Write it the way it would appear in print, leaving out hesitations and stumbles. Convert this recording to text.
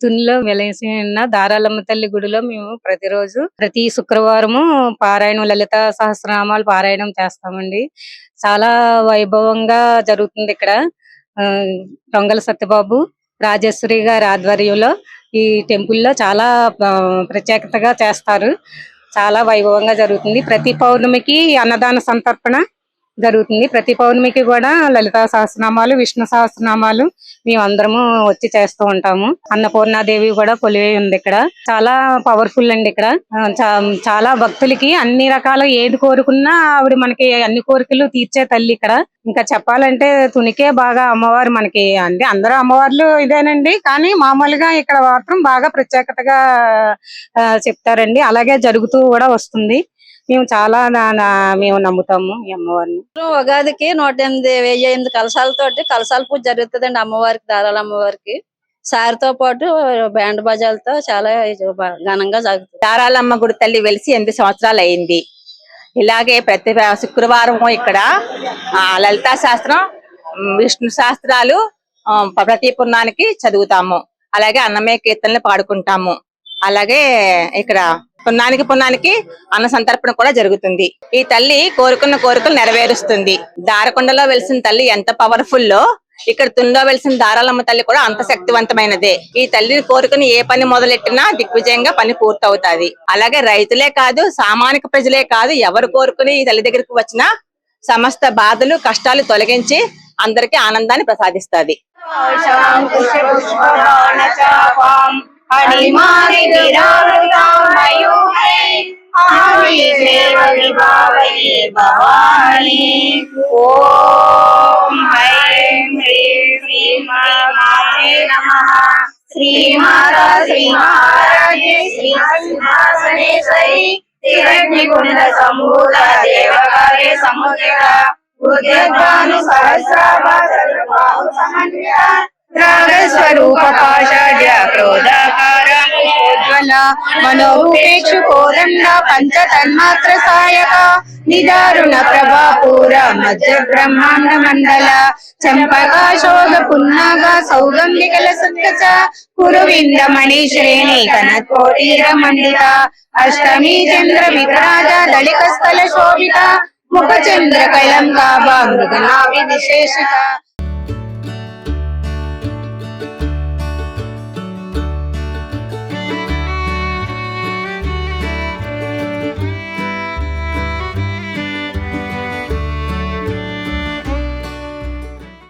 తునిలో వెలసి ఉన్న దారాలమ్మ తల్లి గుడిలో మేము ప్రతిరోజు ప్రతి శుక్రవారము పారాయణం లలిత సహస్రనామాలు పారాయణం చేస్తామండి. చాలా వైభవంగా జరుగుతుంది ఇక్కడ. దొంగల సత్యబాబు, రాజేశ్వరి గారి ఆధ్వర్యంలో ఈ టెంపుల్లో చాలా ప్రత్యేకతగా చేస్తారు. చాలా వైభవంగా జరుగుతుంది. ప్రతి పౌర్ణమికి అన్నదాన సంతర్పణ జరుగుతుంది. ప్రతి పౌర్ణమికి కూడా లలితా సహస్రనామాలు, విష్ణు సహస్రనామాలు మేమందరము వచ్చి చేస్తూ ఉంటాము. అన్నపూర్ణాదేవి కూడా కొలువై ఉంది ఇక్కడ. చాలా పవర్ఫుల్ అండి ఇక్కడ. చాలా భక్తులకి అన్ని రకాల ఏది కోరుకున్నా ఆవిడ మనకి అన్ని కోరికలు తీర్చే తల్లి ఇక్కడ. ఇంకా చెప్పాలంటే తునికే బాగా అమ్మవారు మనకి అంటే అందరూ అమ్మవార్లు ఇదేనండి, కానీ మామూలుగా ఇక్కడ మాత్రం బాగా ప్రత్యేకతగా చెప్తారండి. అలాగే జరుగుతూ కూడా వస్తుంది. మేము చాలా మేము నమ్ముతాము ఈ అమ్మవారిని. ఉగాదికి 108 కలశాలతోటి కలశాల పూజ జరుగుతుందండి అమ్మవారికి, దారాల అమ్మవారికి. సారితో పాటు బ్యాండ్ బజాలతో చాలా ఘనంగా జరుగుతుంది. దారాలమ్మ గుడి తల్లి వెలిసి 8 సంవత్సరాలు అయింది. ఇలాగే ప్రతి శుక్రవారం ఇక్కడ లలితా శాస్త్రం, విష్ణు శాస్త్రాలు ప్రతి పున్నానికి చదువుతాము. అలాగే అన్నమయ్య కీర్తనలు పాడుకుంటాము. అలాగే ఇక్కడ పున్నానికి అన్న సంతర్పణ కూడా జరుగుతుంది. ఈ తల్లి కోరుకున్న కోరికలు నెరవేరుస్తుంది. దారకొండలో వెలిసిన తల్లి ఎంత పవర్ఫుల్లో, ఇక్కడ తునిలో వెలిసిన దారాలమ్మ తల్లి కూడా అంత శక్తివంతమైనదే. ఈ తల్లిని కోరుకుని ఏ పని మొదలెట్టినా దిగ్విజయంగా పని పూర్తవుతాది. అలాగే రైతులే కాదు, సామాన్య ప్రజలే కాదు, ఎవరు కోరుకుని ఈ తల్లి దగ్గరికి వచ్చినా సమస్త బాధలు కష్టాలు తొలగించి అందరికీ ఆనందాన్ని ప్రసాదిస్తుంది. శ్రీ మాతా శ్రీ మహారాజే శ్రీ సింహాసనేశ్వరి శ్రీరగ్నికుండ సంభూత దేవకార్య సముద్ర ఉద్యద్భాను సహస్రాభాసు సమన్విత రాగస్వరూప పాషాఢ్య క్రోధాకారోజ్వల మనోపేక్షు కోదండ పంచ తన్మాత్ర సాయక నిదారుణ ప్రభాపూర మధ్య బ్రహ్మాండ మండల చంపకా శోధ పున్నాగ సౌగంధికల సత్కచ కురువింద మణి శ్రేణి కనకోటీర మండిత అష్టమి చంద్ర విరాజ దళిక స్థల శోభిత ముఖ చంద్ర కలంకాభ మృగనాభి విశేషిత